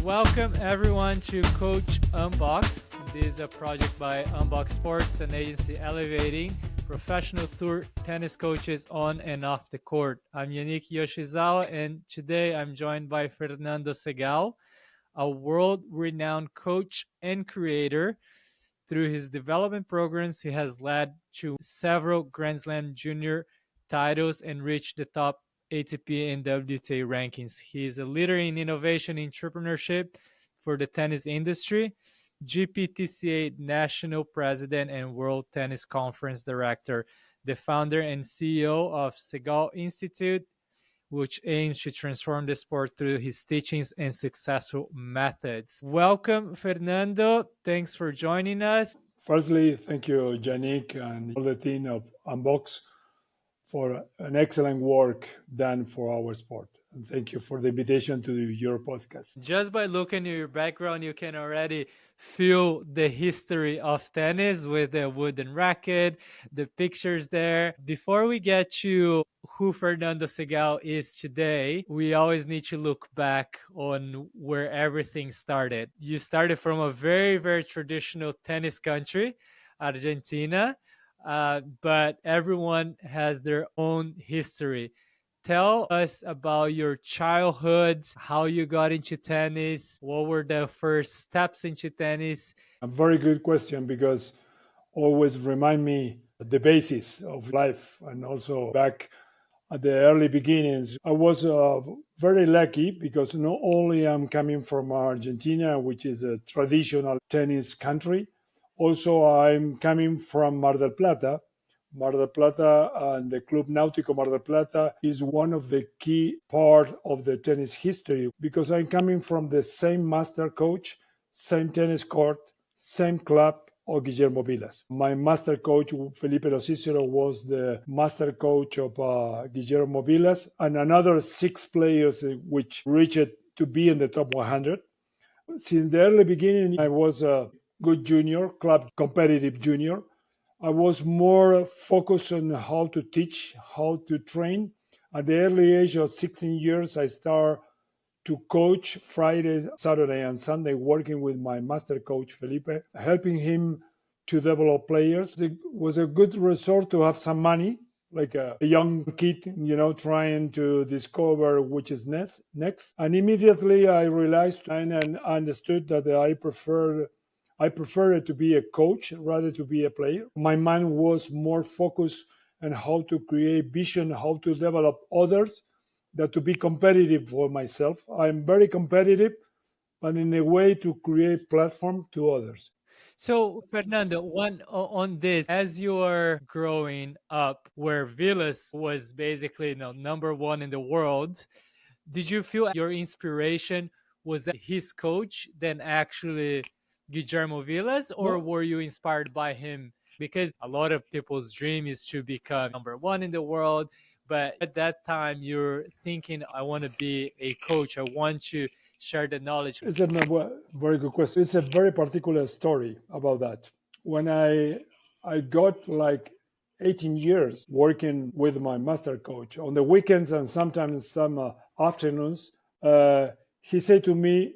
Welcome everyone to Coach Unboxed. This is a project by Unboxed Sports, an agency elevating professional tour tennis coaches on and off the court. I'm Yannick Yoshizawa, and today I'm joined by Fernando Segal, a world-renowned coach and creator. Through his development programs, he has led to several Grand Slam junior titles and reached the top ATP and WTA rankings. He is a leader in innovation and entrepreneurship for the tennis industry, GPTCA National President and World Tennis Conference Director, the founder and CEO of Segal Institute, which aims to transform the sport through his teachings and successful methods. Welcome, Fernando. Thanks for joining us. Firstly, thank you, Yannick, and all the team of Unbox for an excellent work done for our sport. And thank you for the invitation to your podcast. Just by looking at your background, you can already feel the history of tennis with the wooden racket, the pictures there. Before we get to who Fernando Segal is today, we always need to look back on where everything started. You started from a very, very traditional tennis country, Argentina, but everyone has their own history. Tell us about your childhood, how you got into tennis, what were the first steps into tennis. A very good question because always remind me the basis of life and also back at the early beginnings. I was very lucky because not only I'm coming from Argentina, which is a traditional tennis country, also I'm coming from Mar del Plata. Mar del Plata and the Club Náutico Mar del Plata is one of the key part of the tennis history because I'm coming from the same master coach, same tennis court, same club of Guillermo Vilas. My master coach, Felipe Rosicero, was the master coach of Guillermo Vilas and another 6 players which reached to be in the top 100. Since the early beginning, I was a good junior, club competitive junior. I was more focused on how to teach, how to train. At the early age of 16 years, I started to coach Friday, Saturday, and Sunday, working with my master coach, Felipe, helping him to develop players. It was a good resort to have some money, like a young kid, trying to discover which is next. And immediately I realized and understood that I preferred to be a coach rather to be a player. My mind was more focused on how to create vision, how to develop others, than to be competitive for myself. I'm very competitive, but in a way to create platform to others. So, Fernando, on this, as you are growing up, where Vilas was basically number one in the world, did you feel your inspiration was his coach than actually Guillermo Vilas, or No, were you inspired by him? Because a lot of people's dream is to become number one in the world, but at that time you're thinking, I want to be a coach, I want to share the knowledge. it's a very good question. It's a very particular story about that. When I got like 18 years working with my master coach on the weekends and sometimes some afternoons, he said to me,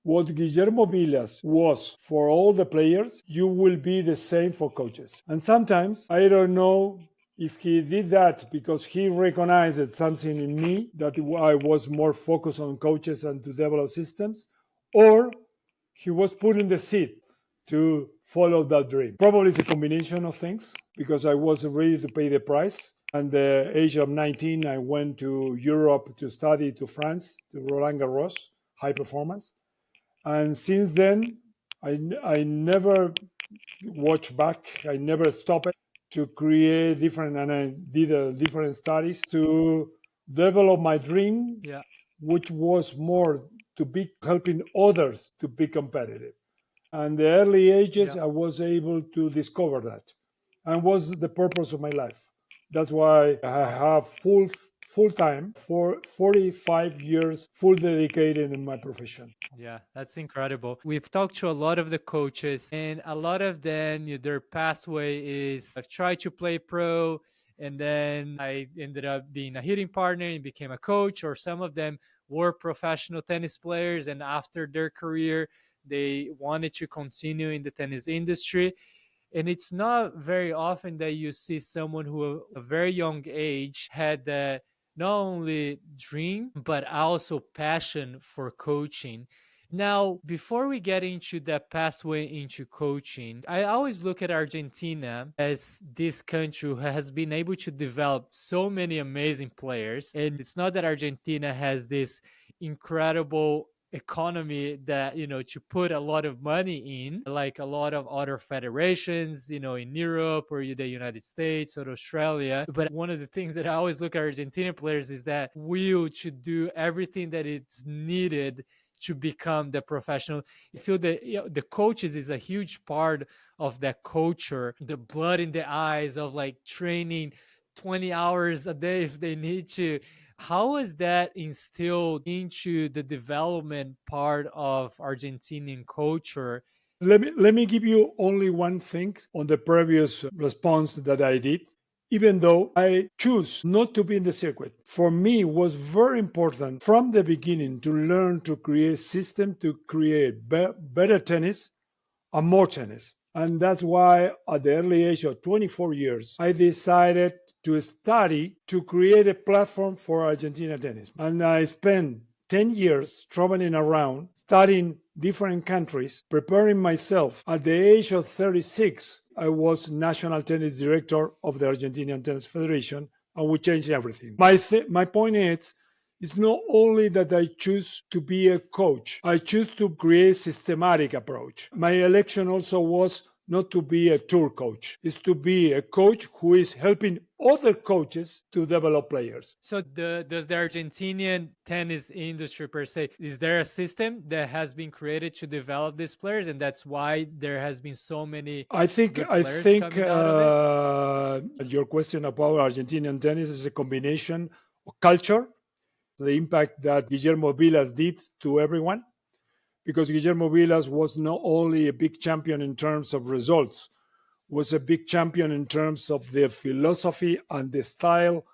what Guillermo Vilas was for all the players, you will be the same for coaches. And sometimes I don't know if he did that because he recognized something in me that I was more focused on coaches and to develop systems, or he was putting the seed to follow that dream. Probably it's a combination of things because I was ready to pay the price. At the age of 19, I went to Europe to study to France, to Roland Garros, high performance. And since then, I never watched back. I never stopped to create different, and I did different studies to develop my dream, Yeah. which was more to be helping others to be competitive. And the early ages, Yeah. I was able to discover that, and was the purpose of my life. That's why I Awesome. have full time for 45 years, full dedicated in my profession. Yeah, that's incredible. We've talked to a lot of the coaches, and a lot of them, their pathway is I've tried to play pro, and then I ended up being a hitting partner and became a coach, or some of them were professional tennis players, and after their career, they wanted to continue in the tennis industry. And it's not very often that you see someone who at a very young age had that not only dream but also passion for coaching. Now, before we get into that pathway into coaching, I always look at Argentina as this country who has been able to develop so many amazing players. And it's not that Argentina has this incredible economy that, to put a lot of money in, like a lot of other federations, in Europe or the United States or Australia. But one of the things that I always look at Argentinian players is that will to do everything that it's needed to become the professional. I feel that the coaches is a huge part of that culture, the blood in the eyes of like training 20 hours a day if they need to. How is that instilled into the development part of Argentinian culture? Let me give you only one thing on the previous response that I did. Even though I choose not to be in the circuit, for me it was very important from the beginning to learn to create system to create better tennis and more tennis. And that's why at the early age of 24 years, I decided to study to create a platform for Argentina tennis. And I spent 10 years traveling around, studying different countries, preparing myself. At the age of 36, I was national tennis director of the Argentinian Tennis Federation, and we changed everything. My point is, it's not only that I choose to be a coach, I choose to create systematic approach. My election also was not to be a tour coach, it's to be a coach who is helping other coaches to develop players. So does the Argentinian tennis industry per se, is there a system that has been created to develop these players, and that's why there has been so many I think good I players think coming out of it? your question about Argentinian tennis is a combination of culture, the impact that Guillermo Vilas did to everyone, because Guillermo Vilas was not only a big champion in terms of results, was a big champion in terms of the philosophy and the style,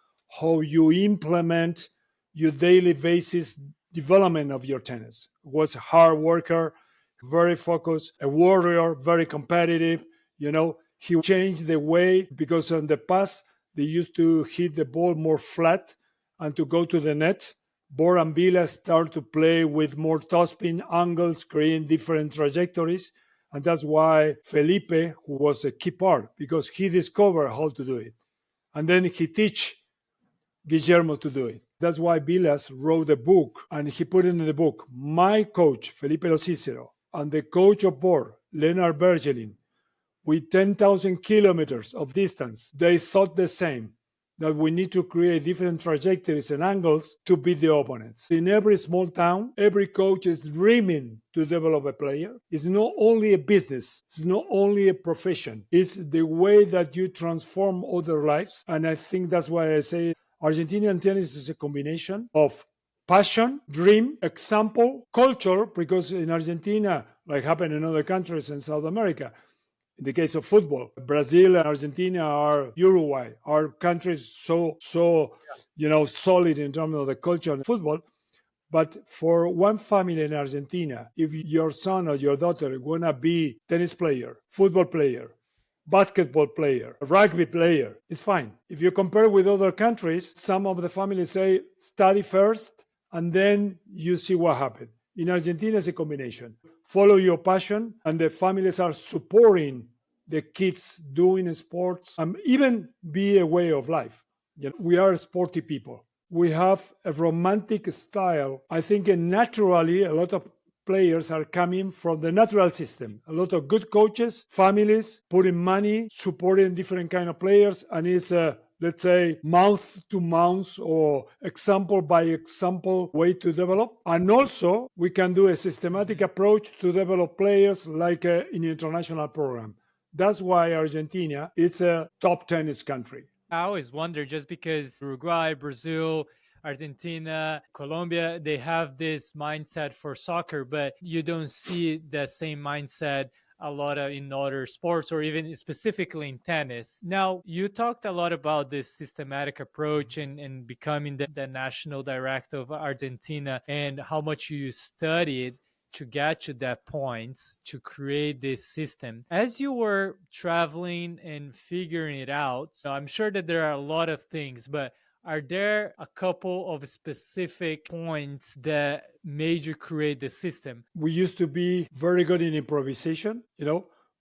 how you implement your daily basis development of your tennis. Was a hard worker, very focused, a warrior, very competitive. He changed the way, because in the past they used to hit the ball more flat and to go to the net. Bor and Villa start to play with more topspin angles, creating different trajectories. And that's why Felipe, who was a key part, because he discovered how to do it. And then he teach Guillermo to do it. That's why Vilas wrote a book, and he put in the book, my coach, Felipe Lo Cicero, and the coach of Bor, Leonard Bergelin, with 10,000 kilometers of distance, they thought the same, that we need to create different trajectories and angles to beat the opponents. In every small town, every coach is dreaming to develop a player. It's not only a business, it's not only a profession, it's the way that you transform other lives. And I think that's why I say Argentinian tennis is a combination of passion, dream, example, culture, because in Argentina, like happened in other countries in South America, in the case of football, Brazil and Argentina are Uruguay, are countries so solid in terms of the culture of football. But for one family in Argentina, if your son or your daughter wanna be tennis player, football player, basketball player, rugby player, it's fine. If you compare with other countries, some of the families say study first and then you see what happens. In Argentina, it's a combination. Follow your passion, and the families are supporting the kids doing sports, and even be a way of life. We are sporty people. We have a romantic style. I think naturally a lot of players are coming from the natural system. A lot of good coaches, families putting money, supporting different kind of players, and it's a, let's say, mouth to mouth or example by example way to develop. And also we can do a systematic approach to develop players like an international program. That's why Argentina is a top tennis country. I always wonder, just because Uruguay, Brazil, Argentina, Colombia, they have this mindset for soccer, but you don't see the same mindset a lot of in other sports or even specifically in tennis. Now, you talked a lot about this systematic approach and becoming the national director of Argentina and how much you studied to get to that point to create this system. As you were traveling and figuring it out, so I'm sure that there are a lot of things, but are there a couple of specific points that made you create the system? We used to be very good in improvisation,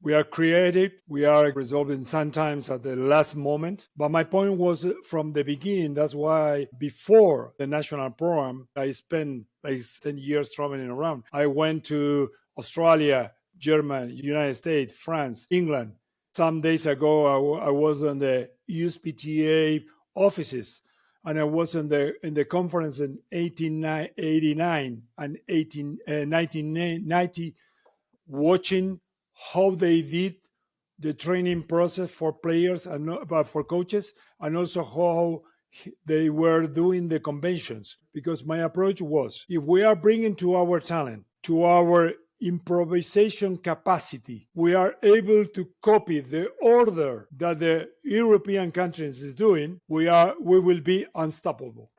we are creative, we are resolving sometimes at the last moment. But my point was from the beginning, that's why before the national program, I spent like 10 years traveling around. I went to Australia, Germany, United States, France, England. Some days ago, I was on the USPTA offices, and I was in the conference in 1889 and 1990, watching how they did the training process for players and for coaches, and also how they were doing the conventions. Because my approach was, if we are bringing to our talent, to our improvisation capacity, we are able to copy the order that the European countries is doing, we will be unstoppable,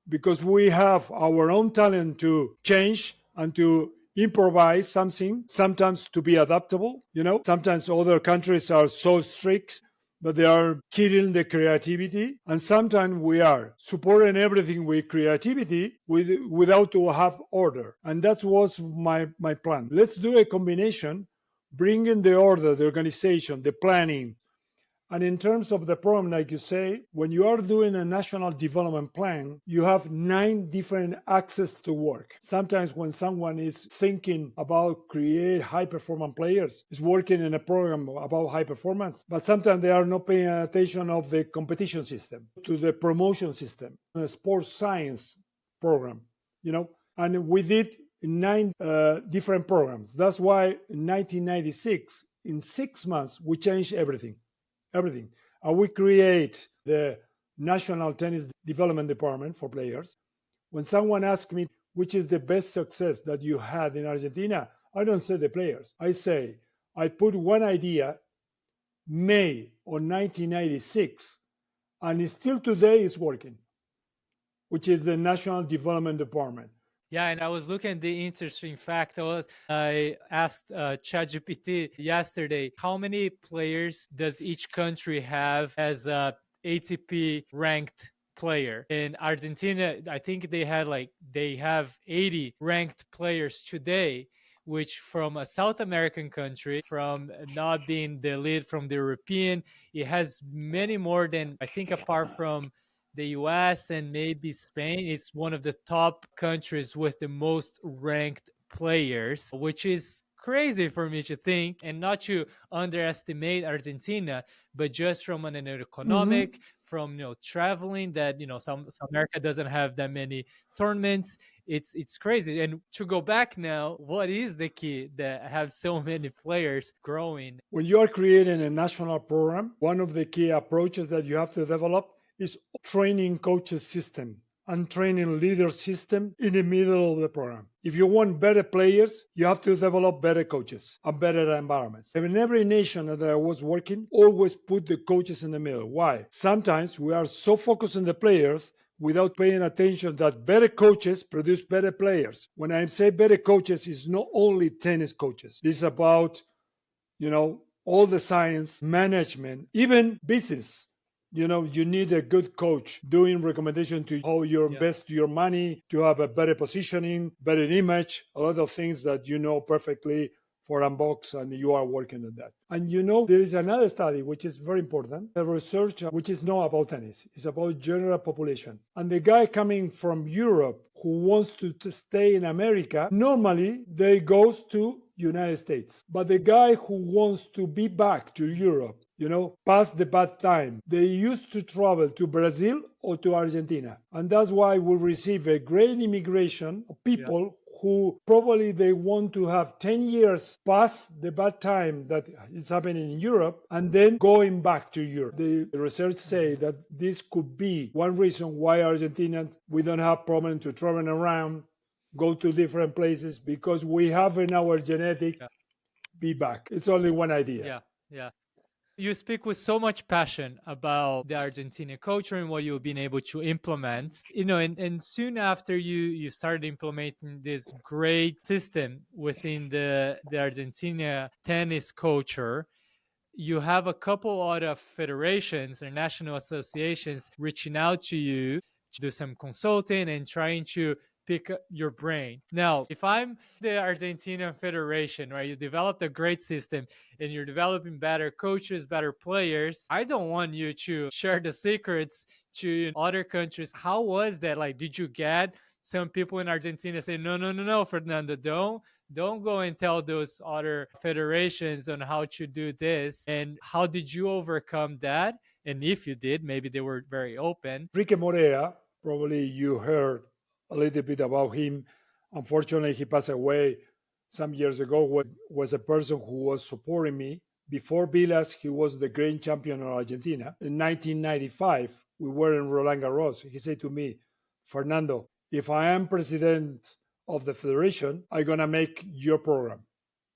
because we have our own talent to change and to improvise something, sometimes to be adaptable. Sometimes other countries are so strict but they are killing the creativity. And sometimes we are supporting everything with creativity without to have order. And that was my plan. Let's do a combination, bringing the order, the organization, the planning. And in terms of the program, like you say, when you are doing a national development plan, you have 9 different axes to work. Sometimes when someone is thinking about create high performance players, is working in a program about high performance, but sometimes they are not paying attention of the competition system, to the promotion system, a sports science program, and we did 9 different programs. That's why in 1996, in 6 months, we changed everything. And we create the National Tennis Development Department for players. When someone asks me which is the best success that you had in Argentina, I don't say the players. I say I put one idea May of 1996, and it still today is working, which is the National Development Department. Yeah, and I was looking at the interesting fact. I asked ChatGPT yesterday, how many players does each country have as a ATP ranked player? In Argentina, I think they have 80 ranked players today, which from a South American country, from not being the lead from the European, it has many more than, I think, apart from the US and maybe Spain, it's one of the top countries with the most ranked players, which is crazy for me to think, and not to underestimate Argentina, but just from an economic, from traveling, that some America doesn't have that many tournaments. It's crazy. And to go back now, what is the key that have so many players growing? When you are creating a national program, one of the key approaches that you have to develop is training coaches system and training leader system in the middle of the program. If you want better players, you have to develop better coaches and better environments. In every nation that I was working, always put the coaches in the middle. Why? Sometimes we are so focused on the players without paying attention that better coaches produce better players. When I say better coaches, it's not only tennis coaches. It's about, all the science, management, even business. You need a good coach doing recommendation to how you invest your money, to have a better positioning, better image, a lot of things that you know perfectly for Unboxed, and you are working on that. And there is another study which is very important, a research which is not about tennis, it's about general population. And the guy coming from Europe who wants to stay in America, normally they goes to United States. But the guy who wants to be back to Europe, past the bad time, they used to travel to Brazil or to Argentina. And that's why we receive a great immigration of people who probably they want to have 10 years past the bad time that is happening in Europe and then going back to Europe. The research say that this could be one reason why Argentinians, we don't have problem to travel around, go to different places, because we have in our genetic be back. It's only one idea. Yeah, yeah. You speak with so much passion about the Argentinian culture and what you've been able to implement. And soon after you started implementing this great system within the Argentina tennis culture, you have a couple other federations or national associations reaching out to you to do some consulting and trying to pick your brain. Now, if I'm the Argentina Federation, right, you developed a great system and you're developing better coaches, better players, I don't want you to share the secrets to other countries. How was that? Like, did you get some people in Argentina say, no, no, no, no, Fernando, don't go and tell those other federations on how to do this? And how did you overcome that? And if you did, maybe they were very open. Enrique Morea, probably you heard a little bit about him. Unfortunately, he passed away some years ago. Was a person who was supporting me. Before Vilas, he was the grand champion of Argentina. In 1995, we were in Roland Garros. He said to me, Fernando, if I am president of the federation, I'm going to make your program.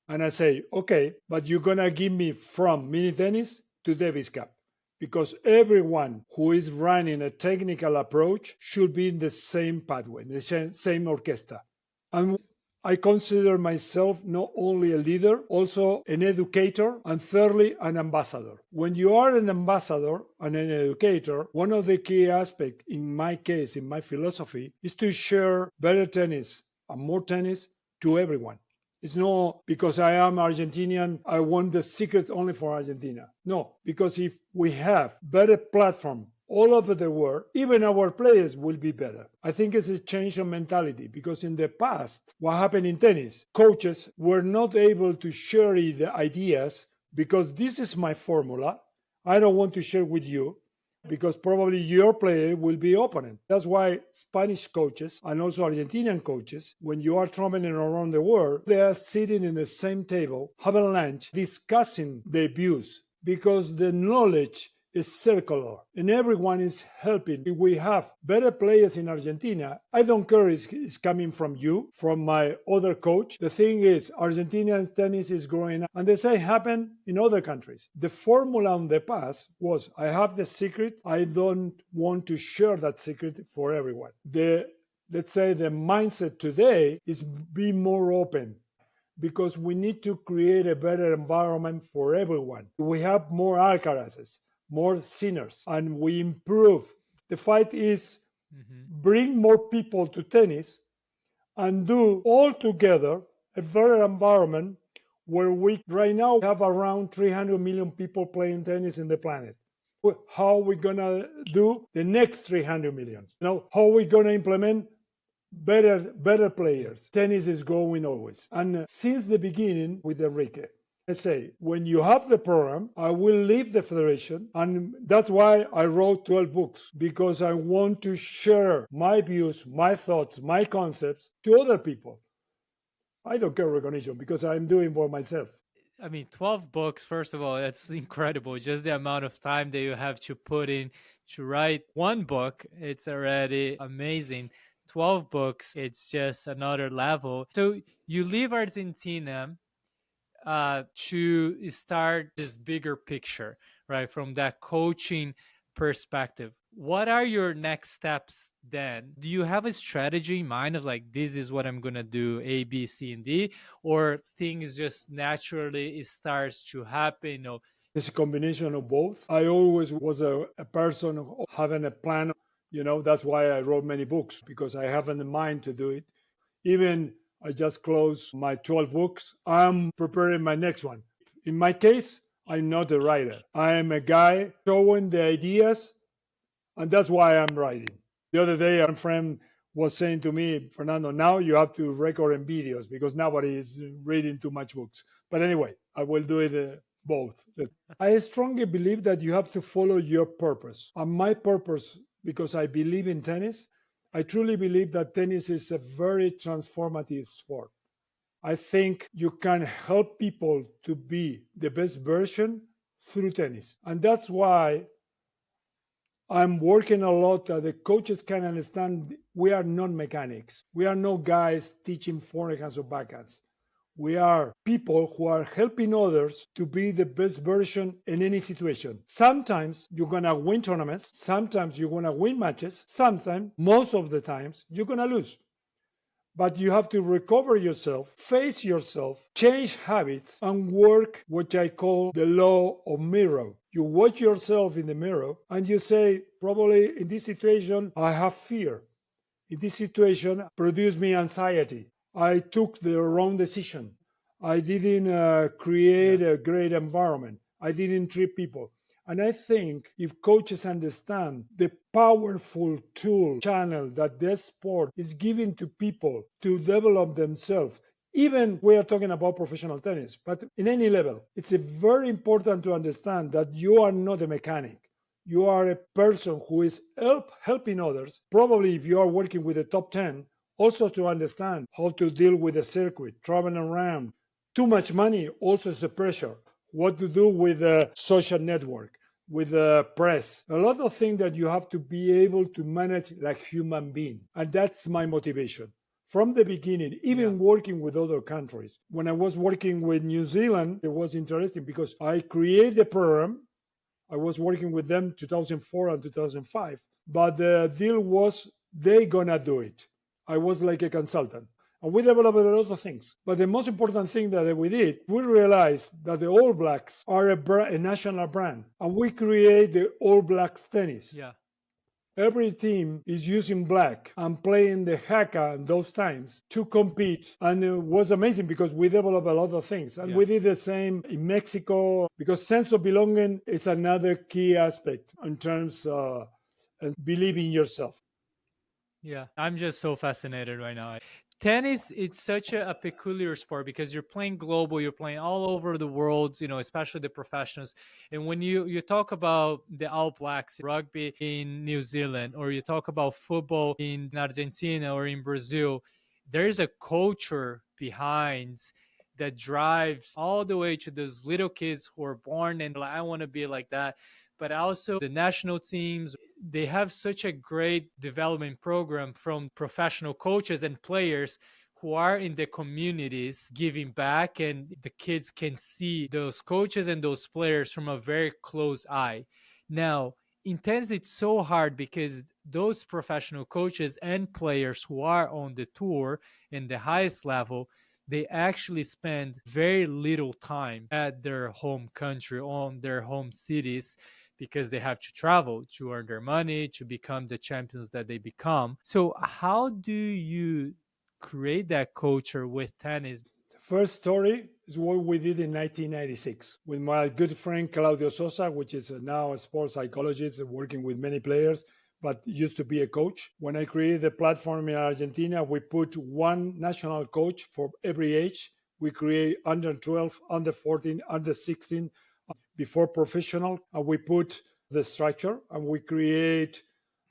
And I say, okay, but you're going to give me from mini tennis to Davis Cup, because everyone who is running a technical approach should be in the same pathway, the same orchestra. And I consider myself not only a leader, also an educator, and thirdly, an ambassador. When you are an ambassador and an educator, one of the key aspects, in my case, in my philosophy, is to share better tennis and more tennis to everyone. It's not because I am Argentinian, I want the secret only for Argentina. No, because if we have better platform all over the world, even our players will be better. I think it's a change of mentality, because in the past, what happened in tennis, coaches were not able to share the ideas because this is my formula. I don't want to share with you because probably your player will be opponent. That's why Spanish coaches and also Argentinian coaches, when you are traveling around the world, they are sitting in the same table, having lunch, discussing their views, because the knowledge is circular and everyone is helping. If we have better players in Argentina, I don't care if it's coming from you, from my other coach. The thing is, Argentinian tennis is growing up, and the same happened in other countries. The formula in the past was, I have the secret, I don't want to share that secret for everyone. Let's say the mindset today is be more open, because we need to create a better environment for everyone. We have more Alcarazes, more sinners, and we improve. The fight is bring more people to tennis and do all together a better environment where we right now have around 300 million people playing tennis in the planet. How are we going to do the next 300 million? How are we going to implement better players? Tennis is growing always. And since the beginning with Enrique, I say, when you have the program, I will leave the federation. And that's why I wrote 12 books, because I want to share my views, my thoughts, my concepts to other people. I don't care recognition because I'm doing for myself. I mean, 12 books, first of all, that's incredible. Just the amount of time that you have to put in to write one book, it's already amazing. 12 books, it's just another level. So you leave Argentina to start this bigger picture, right? From that coaching perspective. What are your next steps then? Do you have a strategy in mind of like, this is what I'm going to do, A, B, C, and D, or things just naturally it starts to happen? It's a combination of both. I always was a person having a plan. That's why I wrote many books, because I have in the mind to do it. Even I just closed my 12 books. I'm preparing my next one. In my case, I'm not a writer. I am a guy showing the ideas, and that's why I'm writing. The other day, a friend was saying to me, Fernando, now you have to record in videos because nobody is reading too much books. But anyway, I will do it both. I strongly believe that you have to follow your purpose. And my purpose, because I believe in tennis, I truly believe that tennis is a very transformative sport. I think you can help people to be the best version through tennis. And that's why I'm working a lot that the coaches can understand we are not mechanics. We are not guys teaching forehands or backhands. We are people who are helping others to be the best version in any situation. Sometimes you're going to win tournaments, sometimes you're going to win matches, sometimes, most of the times, you're going to lose. But you have to recover yourself, face yourself, change habits, and work what I call the law of mirror. You watch yourself in the mirror and you say, probably in this situation, I have fear. In this situation, produced me anxiety. I took the wrong decision. I didn't Yeah. create a great environment. I didn't treat people. And I think if coaches understand the powerful tool channel that this sport is giving to people to develop themselves, even we are talking about professional tennis, but in any level, it's very important to understand that you are not a mechanic. You are a person who is helping others. Probably if you are working with the top 10, also to understand how to deal with the circuit, traveling around. Too much money also is a pressure. What to do with the social network, with the press. A lot of things that you have to be able to manage like human being. And that's my motivation. From the beginning, Yeah. even working with other countries. When I was working with New Zealand, it was interesting because I created a program. I was working with them 2004 and 2005. But the deal was they gonna do it. I was like a consultant. And we developed a lot of things. But the most important thing that we did, we realized that the All Blacks are a national brand. And we create the All Blacks tennis. Yeah. Every team is using black and playing the haka in those times to compete. And it was amazing because we developed a lot of things. And we Yes. did the same in Mexico because sense of belonging is another key aspect in terms of believing in yourself. Yeah, I'm just so fascinated right now. Tennis, it's such a peculiar sport because you're playing global, you're playing all over the world, especially the professionals. And when you talk about the All Blacks rugby in New Zealand, or you talk about football in Argentina or in Brazil, there's a culture behind that drives all the way to those little kids who are born and like, I want to be like that. But also the national teams, they have such a great development program from professional coaches and players who are in the communities giving back, and the kids can see those coaches and those players from a very close eye. Now in tennis it's so hard because those professional coaches and players who are on the tour in the highest level, they actually spend very little time at their home country, on their home cities, because they have to travel to earn their money to become the champions that they become. So, how do you create that culture with tennis? The first story is what we did in 1996 with my good friend Claudio Sosa, which is now a sports psychologist working with many players, but used to be a coach. When I created the platform in Argentina, we put one national coach for every age. We create under 12, under 14, under 16, before professional, and we put the structure and we create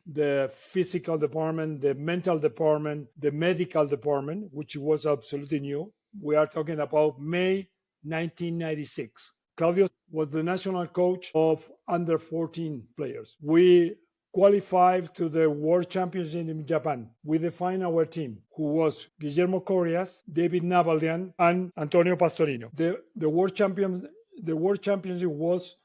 the physical department, the mental department, the medical department, which was absolutely new. We are talking about May 1996. Claudio was the national coach of under 14 players. We qualified to the World Championship in Japan. We defined our team, who was Guillermo Corrias, David Navalian, and Antonio Pastorino. The World Championship was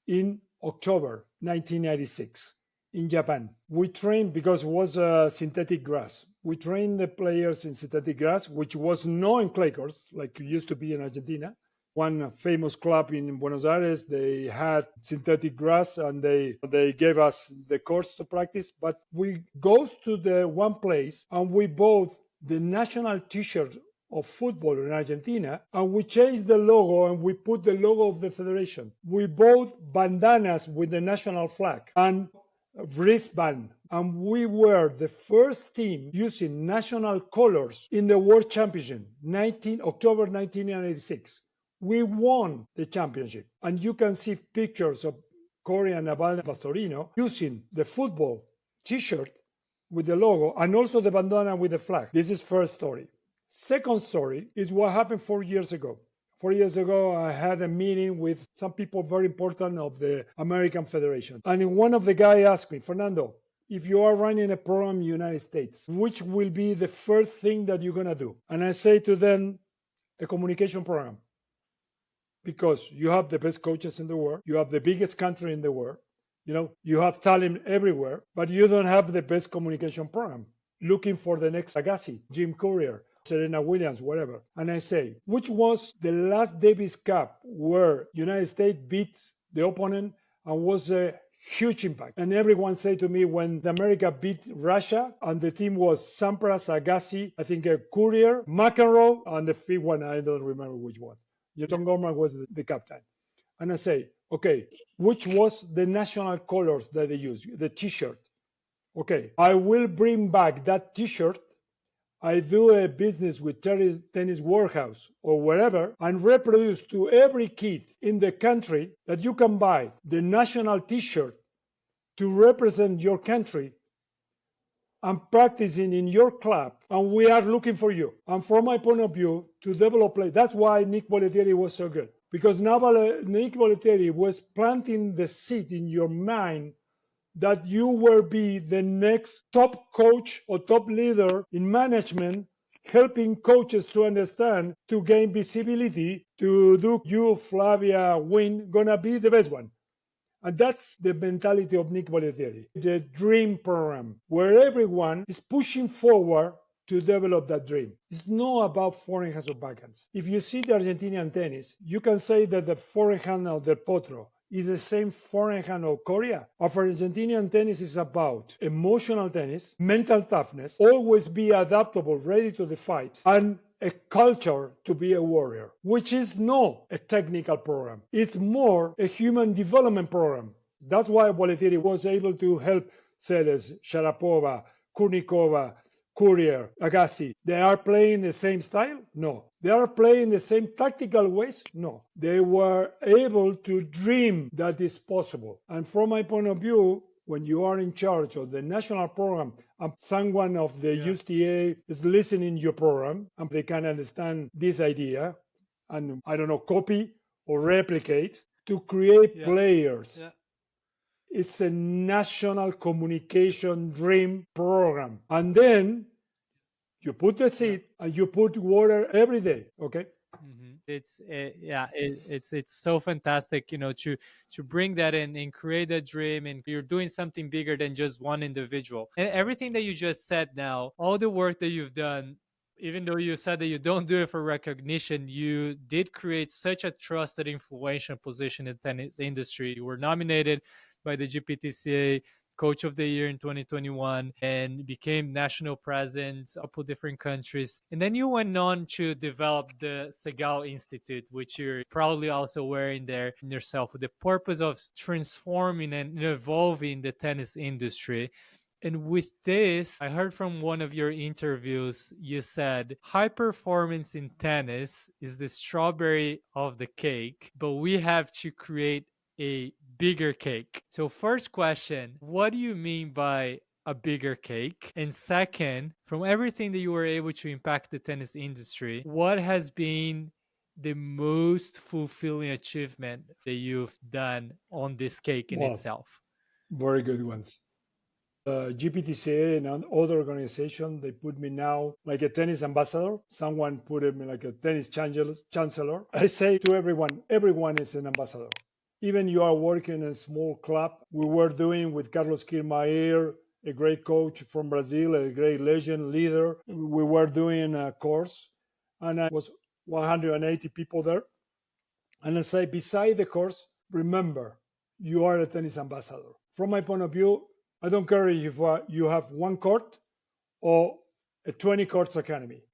in October 1996 in Japan. We trained because it was synthetic grass. We trained the players in synthetic grass, which was not in clay courts like it used to be in Argentina. One famous club in Buenos Aires, they had synthetic grass and they gave us the course to practice. But we goes to the one place and we bought the national T-shirt of football in Argentina, and we changed the logo and we put the logo of the federation. We bought bandanas with the national flag and wristband, and we were the first team using national colors in the World Championship, October 1986. We won the championship, and you can see pictures of Corey and Naval Pastorino using the football T-shirt with the logo and also the bandana with the flag. This is first story. Second story is what happened 4 years ago. 4 years ago, I had a meeting with some people very important of the American Federation. And one of the guys asked me, Fernando, if you are running a program in the United States, which will be the first thing that you're going to do? And I say to them, a communication program because you have the best coaches in the world, you have the biggest country in the world, you have talent everywhere, but you don't have the best communication program. Looking for the next Agassi, Jim Courier, Serena Williams, whatever. And I say, which was the last Davis Cup where United States beat the opponent and was a huge impact. And everyone said to me when America beat Russia and the team was Sampras, Agassi, I think Courier, McEnroe, and the fifth one, I don't remember which one. Tom Gorman was the captain. And I say, okay, which was the national colors that they use, the T-shirt? Okay, I will bring back that T-shirt. I do a business with Tennis Warehouse or wherever and reproduce to every kid in the country that you can buy the national T-shirt to represent your country and practicing in your club. And we are looking for you. And from my point of view, to develop play, that's why Nick Bollettieri was so good. Because now Nick Bollettieri was planting the seed in your mind that you will be the next top coach or top leader in management, helping coaches to understand, to gain visibility, to do you, Flavia, win, gonna be the best one. And that's the mentality of Nick Bollettieri, the dream program, where everyone is pushing forward to develop that dream. It's not about forehands or backhands. If you see the Argentinian tennis, you can say that the forehand of Del Potro is the same forehand of Korea. Of Argentinian tennis is about emotional tennis, mental toughness, always be adaptable, ready to the fight, and a culture to be a warrior, which is not a technical program. It's more a human development program. That's why Bollettieri was able to help Seles, Sharapova, Kurnikova, Courier, Agassi. They are playing the same style? No. They are playing the same tactical ways? No. They were able to dream that is possible. And from my point of view, when you are in charge of the national program and someone of the USTA is listening to your program and they can understand this idea and, I don't know, copy or replicate to create players. It's a national communication dream program. And then you put the seed and you put water every day. Okay. It's it's so fantastic, to bring that in and create a dream, and you're doing something bigger than just one individual. And everything that you just said now, all the work that you've done, even though you said that you don't do it for recognition, you did create such a trusted, influential position in the tennis industry. You were nominated by the GPTCA Coach of the Year in 2021 and became national president of different countries. And then you went on to develop the Segal Institute, which you're probably also wearing there yourself, with the purpose of transforming and evolving the tennis industry. And with this, I heard from one of your interviews, you said high performance in tennis is the strawberry of the cake, but we have to create a bigger cake. So, first question, what do you mean by a bigger cake? And second, from everything that you were able to impact the tennis industry, what has been the most fulfilling achievement that you've done on this cake in itself? Very good ones. GPTCA and other organization, they put me now like a tennis ambassador. Someone put me like a tennis chancellor. I say to everyone is an ambassador. Even you are working in a small club. We were doing with Carlos Kirmayer, a great coach from Brazil, a great legend leader. We were doing a course and I was 180 people there. And I say, beside the course, remember, you are a tennis ambassador. From my point of view, I don't care if you have one court or a 20 courts academy.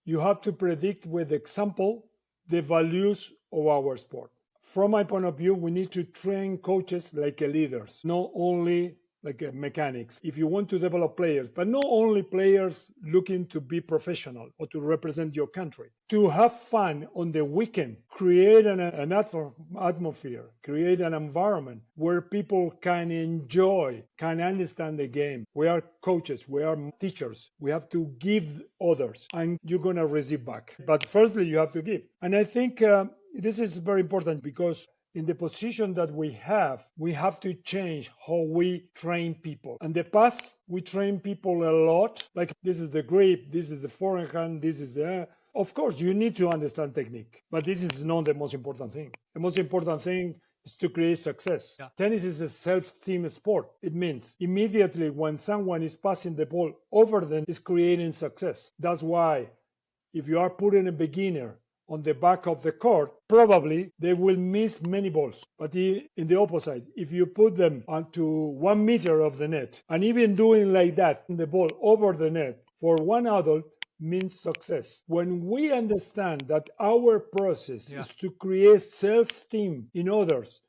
You have to predict with example the values of our sport. From my point of view, we need to train coaches like leaders, not only like mechanics. If you want to develop players, but not only players looking to be professional or to represent your country, to have fun on the weekend, create an atmosphere, create an environment where people can enjoy, can understand the game. We are coaches, we are teachers. We have to give others and you're going to receive back. But firstly, you have to give. And I think this is very important because in the position that we have to change how we train people. In the past, we train people a lot, like this is the grip, this is the forehand, this is Of course, you need to understand technique, but this is not the most important thing. The most important thing is to create success. Yeah. Tennis is a self-team sport. It means immediately when someone is passing the ball over them, is creating success. That's why if you are putting a beginner on the back of the court, probably they will miss many balls. But in the opposite, if you put them onto 1 meter of the net, and even doing like that, the ball over the net for one adult means success. When we understand that our process is to create self-esteem in others,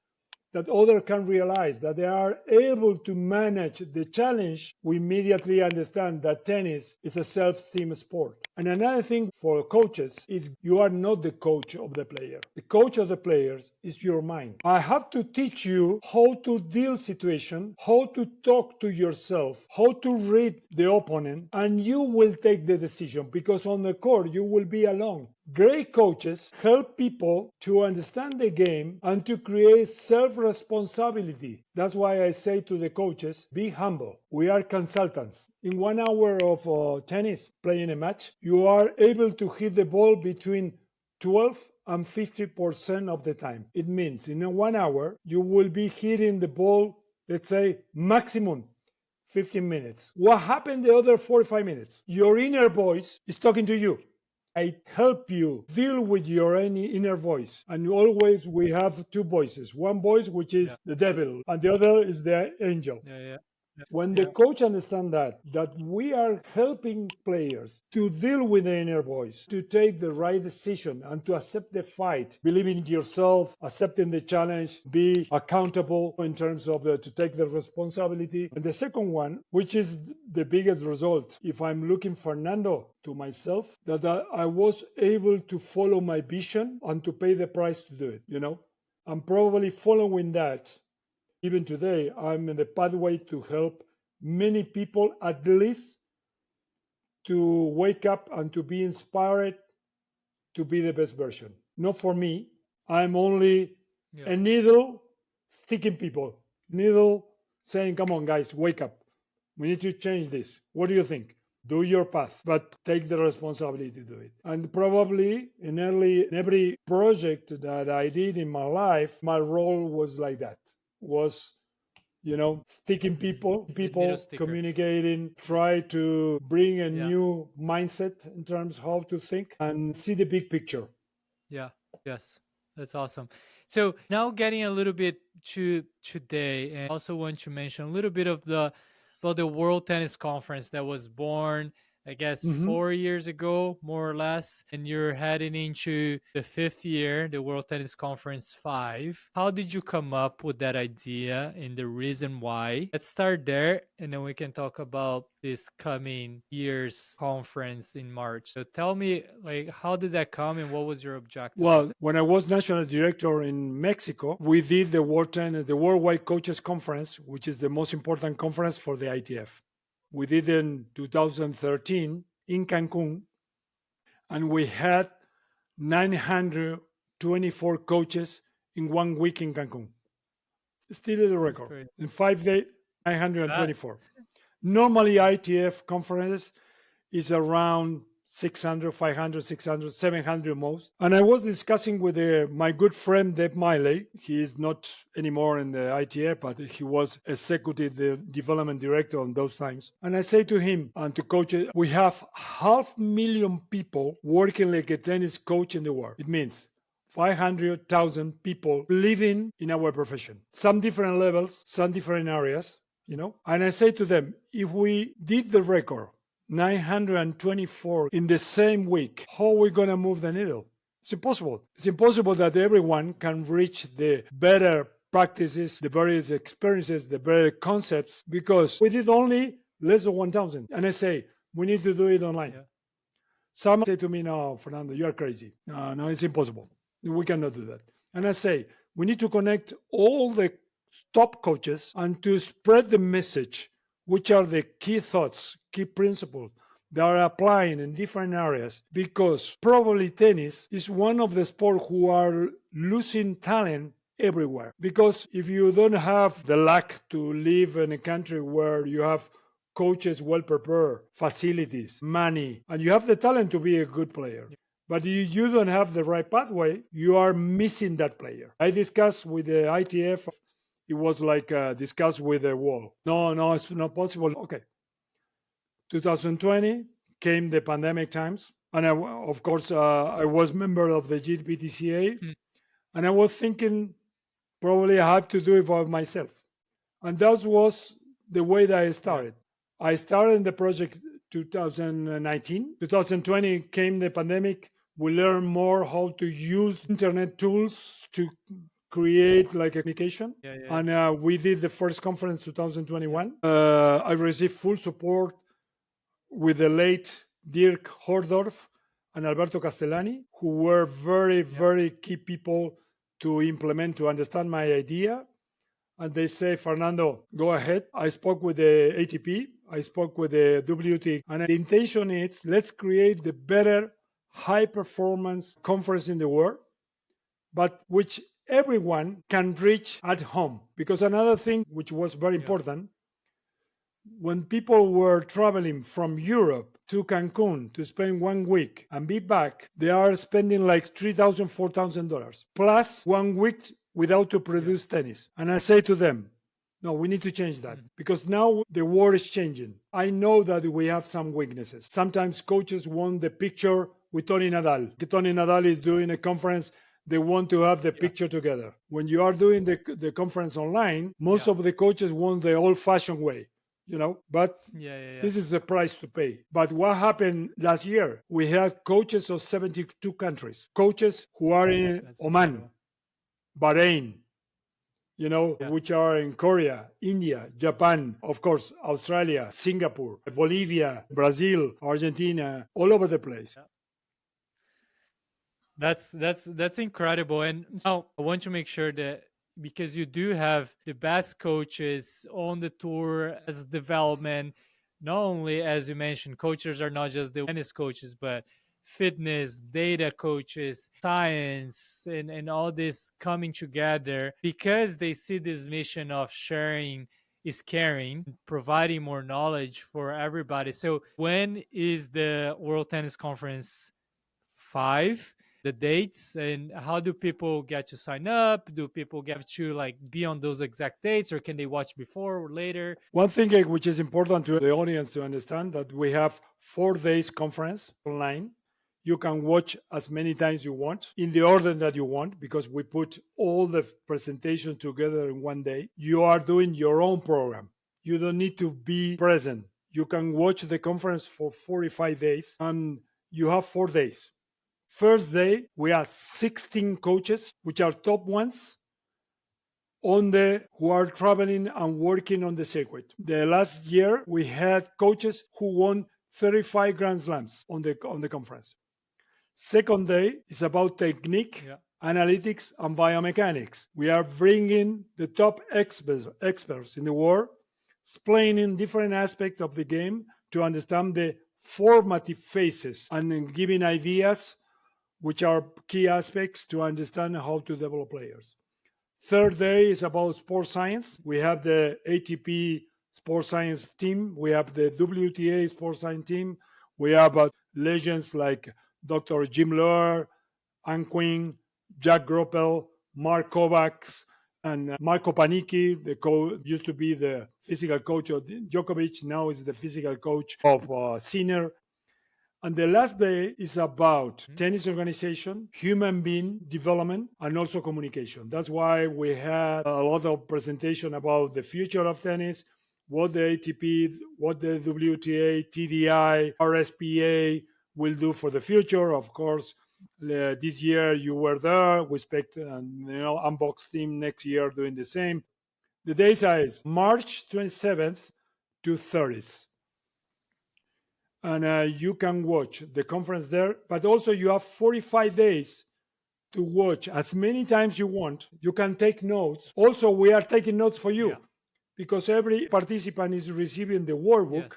that others can realize that they are able to manage the challenge, we immediately understand that tennis is a self-esteem sport. And another thing for coaches is you are not the coach of the player. The coach of the players is your mind. I have to teach you how to deal situation, how to talk to yourself, how to read the opponent, and you will take the decision because on the court you will be alone. Great coaches help people to understand the game and to create self-responsibility. That's why I say to the coaches, be humble. We are consultants. In 1 hour of tennis, playing a match, you are able to hit the ball between 12 and 50% of the time. It means in 1 hour, you will be hitting the ball, let's say, maximum 15 minutes. What happened the other 45 minutes? Your inner voice is talking to you. I help you deal with your inner voice. And always we have two voices. One voice, which is the devil, and the other is the angel. When the coach understands that we are helping players to deal with the inner voice, to take the right decision and to accept the fight, believing in yourself, accepting the challenge, be accountable in terms of to take the responsibility. And the second one, which is the biggest result, if I'm looking Fernando to myself, that I was able to follow my vision and to pay the price to do it, I'm probably following that. Even today, I'm in the pathway to help many people at least to wake up and to be inspired to be the best version. Not for me. I'm only a needle sticking people. Needle saying, come on, guys, wake up. We need to change this. What do you think? Do your path, but take the responsibility to do it. And probably in every project that I did in my life, my role was like that. Was sticking people communicating, try to bring a new mindset in terms of how to think and see the big picture. Yes, that's awesome. So now getting a little bit to today, and also want to mention a little bit of about the World Tennis Conference that was born, I guess, 4 years ago, more or less, and you're heading into the fifth year, the World Tennis Conference 5. How did you come up with that idea and the reason why? Let's start there, and then we can talk about this coming year's conference in March. So tell me, how did that come and what was your objective? Well, when I was national director in Mexico, we did the Worldwide Coaches Conference, which is the most important conference for the ITF. We did in 2013 in Cancun, and we had 924 coaches in 1 week in Cancun. Still is a record. In 5 days, 924. Normally, ITF conferences is around 600, 500, 600, 700 most. And I was discussing with my good friend Deb Miley. He is not anymore in the ITF, but he was executive development director on those times. And I say to him and to coaches, we have 500,000 people working like a tennis coach in the world. It means 500,000 people living in our profession. Some different levels, some different areas, And I say to them, if we did the record, 924 in the same week, how are we going to move the needle? It's impossible. It's impossible that everyone can reach the better practices, the better experiences, the better concepts, because we did only less than 1,000. And I say, we need to do it online. Some say to me, no, Fernando, you are crazy. No, it's impossible. We cannot do that. And I say, we need to connect all the top coaches and to spread the message, which are the key thoughts, key principles that are applying in different areas, because probably tennis is one of the sports who are losing talent everywhere. Because if you don't have the luck to live in a country where you have coaches well prepared, facilities, money, and you have the talent to be a good player, But if you don't have the right pathway, you are missing that player. I discussed with the ITF. It was like discussed with the wall. No, no, it's not possible. Okay. 2020 came the pandemic times. And of course, I was member of the GPTCA. And I was thinking probably I have to do it for myself. And that was the way that I started. Yeah. I started in the project 2019. 2020 came the pandemic. We learned more how to use internet tools to create like a communication. And we did the first conference 2021. I received full support with the late Dirk Hordorf and Alberto Castellani, who were very, very key people to implement, to understand my idea. And they say, Fernando, go ahead. I spoke with the ATP, I spoke with the WT, and the intention is let's create the better high performance conference in the world, but which everyone can reach at home. Because another thing which was very important, when people were traveling from Europe to Cancun to spend 1 week and be back, they are spending like $3,000, $4,000 plus 1 week without to produce tennis. And I say to them, no, we need to change that because now the world is changing. I know that we have some weaknesses. Sometimes coaches want the picture with Tony Nadal. Tony Nadal is doing a conference. They want to have the picture together. When you are doing the conference online, most of the coaches want the old-fashioned way. But this is the price to pay. But what happened last year? We had coaches of 72 countries, coaches who are in Oman, Bahrain, which are in Korea, India, Japan, of course, Australia, Singapore, Bolivia, Brazil, Argentina, all over the place. That's incredible. And now I want to make sure that because you do have the best coaches on the tour as development, not only, as you mentioned, coaches are not just the tennis coaches, but fitness, data coaches, science, and all this coming together because they see this mission of sharing is caring, providing more knowledge for everybody. So when is the World Tennis Conference 5? The dates, and how do people get to sign up? Do people get to be on those exact dates, or can they watch before or later? One thing which is important to the audience to understand that we have 4 days conference online. You can watch as many times you want in the order that you want because we put all the presentation together in 1 day. You are doing your own program. You don't need to be present. You can watch the conference for 45 days and you have 4 days. First day, we have 16 coaches, which are top ones, who are traveling and working on the circuit. The last year, we had coaches who won 35 Grand Slams on the conference. Second day is about technique, analytics, and biomechanics. We are bringing the top experts in the world, explaining different aspects of the game to understand the formative phases and giving ideas which are key aspects to understand how to develop players. Third day is about sports science. We have the ATP sports science team. We have the WTA sports science team. We have legends like Dr. Jim Loehr, Ann Quinn, Jack Groppel, Mark Kovacs, and Marco Panicki, used to be the physical coach of Djokovic, now is the physical coach of Sinner. And the last day is about tennis organization, human being development, and also communication. That's why we had a lot of presentation about the future of tennis, what the ATP, what the WTA, TDI, RSPA will do for the future. Of course, this year you were there. We expect Unboxed team next year doing the same. The dates are March 27th to 30th. And you can watch the conference there, but also you have 45 days to watch as many times you want. You can take notes. Also, we are taking notes for you because every participant is receiving the workbook,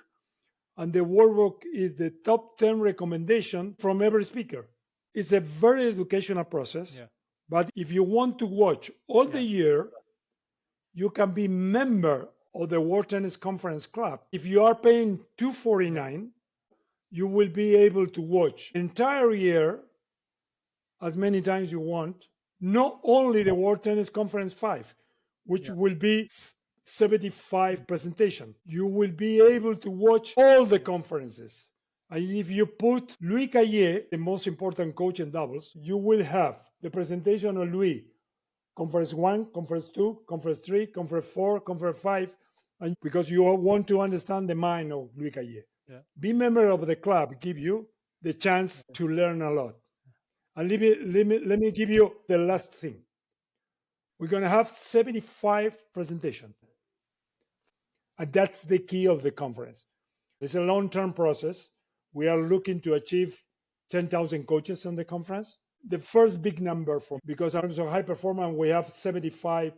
and the workbook is the top 10 recommendation from every speaker. It's a very educational process, but if you want to watch all the year, you can be member of the World Tennis Conference Club. If you are paying $249, you will be able to watch entire year as many times you want, not only the World Tennis Conference 5, which Yeah. will be 75 presentation. You will be able to watch all the conferences. And if you put Louis Caillet, the most important coach in doubles, you will have the presentation of Louis, conference 1, conference 2, conference 3, conference 4, conference 5, and because you want to understand the mind of Louis Caillet. Yeah. Be member of the club give you the chance to learn a lot. And let me give you the last thing. We're going to have 75 presentations. And that's the key of the conference. It's a long-term process. We are looking to achieve 10,000 coaches on the conference. The first big number because in terms of high performance, we have 75,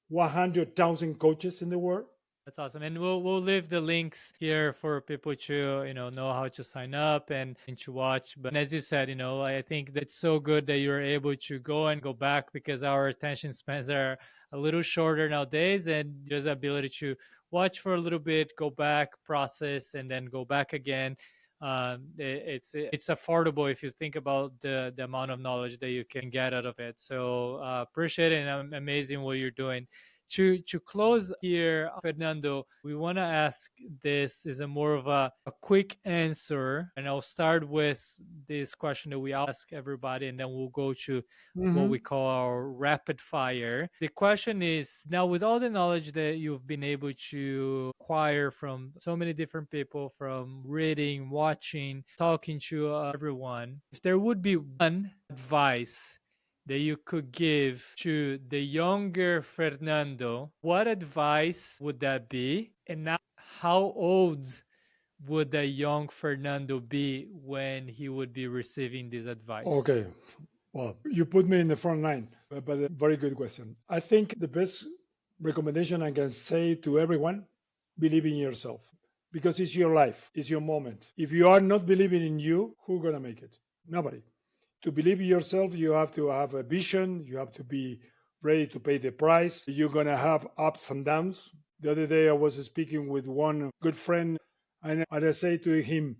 100,000 coaches in the world. That's awesome, and we'll leave the links here for people to know how to sign up and to watch. But as you said, I think that's so good that you're able to go and go back, because our attention spans are a little shorter nowadays, and there's the ability to watch for a little bit, go back, process, and then go back again. It's affordable if you think about the amount of knowledge that you can get out of it. So appreciate it, and amazing what you're doing. To close here, Fernando, we want to ask, this is a more of a quick answer, and I'll start with this question that we ask everybody, and then we'll go to what we call our rapid fire. The question is, now with all the knowledge that you've been able to acquire from so many different people, from reading, watching, talking to everyone, if there would be one advice that you could give to the younger Fernando, what advice would that be? And now, how old would the young Fernando be when he would be receiving this advice? Okay. Well, you put me in the front line, but a very good question. I think the best recommendation I can say to everyone, believe in yourself, because it's your life, it's your moment. If you are not believing in you, who's going to make it? Nobody. To believe in yourself, you have to have a vision, you have to be ready to pay the price. You're going to have ups and downs. The other day, I was speaking with one good friend, and I say to him,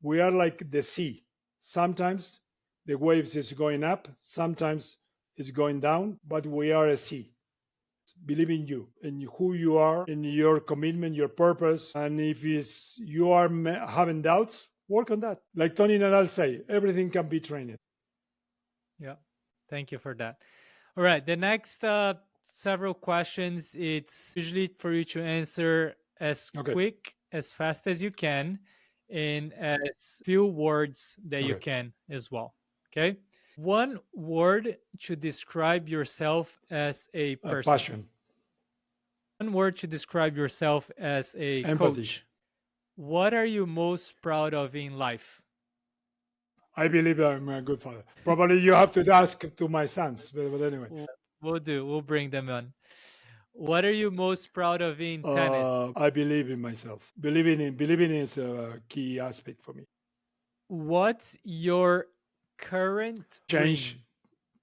we are like the sea. Sometimes the waves is going up, sometimes it's going down, but we are a sea. Believe in you and who you are, in your commitment, your purpose. And if you are having doubts, work on that. Like Tony Nadal say, everything can be trained. Yeah, thank you for that. All right, the next several questions, it's usually for you to answer as quick, as fast as you can, in as few words that you can as well. Okay. One word to describe yourself as a person. Passion. One word to describe yourself as a Empathy. coach. What are you most proud of in life? I believe I'm a good father. Probably you have to ask to my sons, but anyway. We'll bring them on. What are you most proud of in tennis? I believe in myself. Believing is a key aspect for me. What's your current Change dream?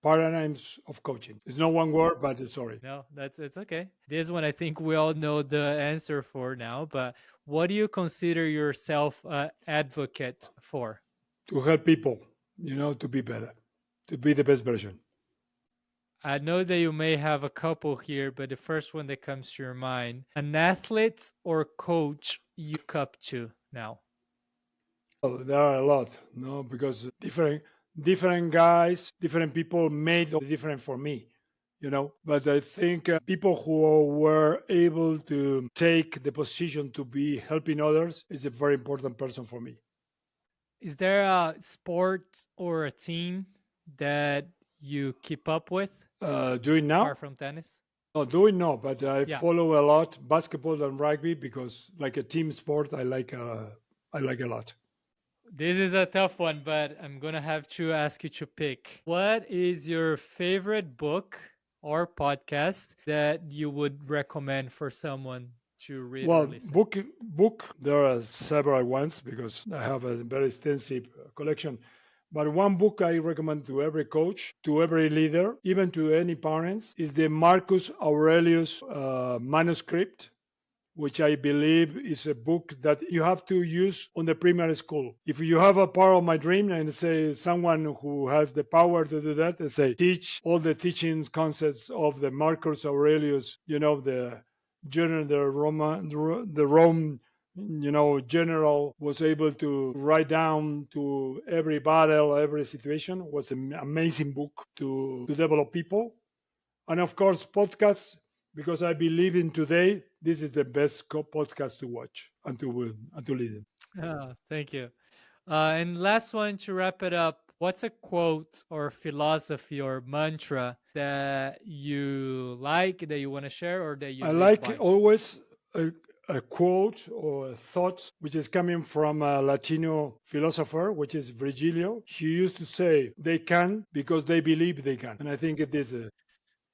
paradigms of coaching. It's not one word, but sorry. No, it's okay. This one I think we all know the answer for now, but what do you consider yourself an advocate for? To help people, to be better, to be the best version. I know that you may have a couple here, but the first one that comes to your mind, an athlete or coach you look up to now? Well, there are a lot, because different guys, different people made different for me, But I think people who were able to take the position to be helping others is a very important person for me. Is there a sport or a team that you keep up with? Doing now? Apart from tennis? No, doing no, but I follow a lot basketball and rugby because, like a team sport, I like a lot. This is a tough one, but I'm gonna have to ask you to pick. What is your favorite book or podcast that you would recommend for someone to read or listen? Book. There are several ones because I have a very extensive collection. But one book I recommend to every coach, to every leader, even to any parents, is the Marcus Aurelius manuscript, which I believe is a book that you have to use on the primary school. If you have a part of my dream and say someone who has the power to do that, and say teach all the teachings concepts of the Marcus Aurelius, the general, the Rome, general was able to write down to every battle, every situation. It was an amazing book to develop people. And of course, podcasts, because I believe in today, this is the best podcast to watch and to listen. Thank you. And last one to wrap it up. What's a quote or philosophy or mantra that you like, that you want to share, or that you I live like by? always a quote or a thought which is coming from a Latino philosopher, which is Virgilio. He used to say, they can because they believe they can. And I think it is a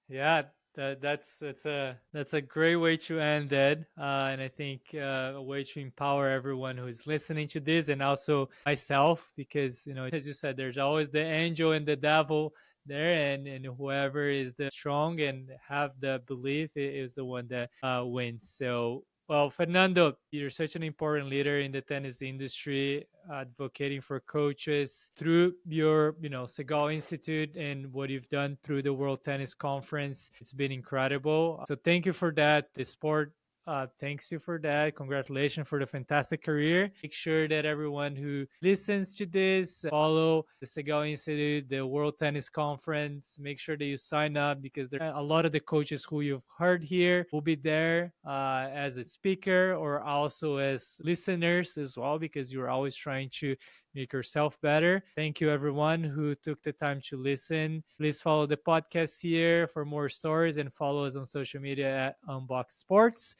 Yeah, that's a great way to end it, and I think a way to empower everyone who is listening to this, and also myself, because as you said, there's always the angel and the devil there, and whoever is the strong and have the belief is the one that wins. So. Well, Fernando, you're such an important leader in the tennis industry, advocating for coaches through your, Segal Institute and what you've done through the World Tennis Conference. It's been incredible. So thank you for that. The sport thanks you for that. Congratulations for the fantastic career. Make sure that everyone who listens to this follow the Segal Institute, the World Tennis Conference. Make sure that you sign up, because there are a lot of the coaches who you've heard here will be there as a speaker or also as listeners as well, because you're always trying to make yourself better. Thank you, everyone who took the time to listen. Please follow the podcast here for more stories, and follow us on social media at Unboxed Sports.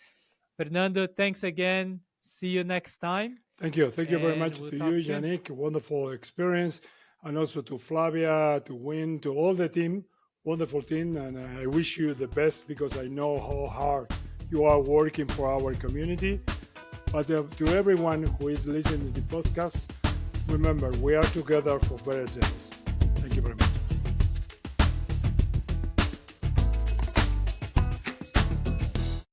Fernando, thanks again. See you next time, Thank you. Thank you very and much we'll to talk you, soon. Yannick. Wonderful experience. And also to Flavia, to Win, to all the team. Wonderful team. And I wish you the best, because I know how hard you are working for our community. But to everyone who is listening to the podcast, remember, we are together for better days. Thank you very much.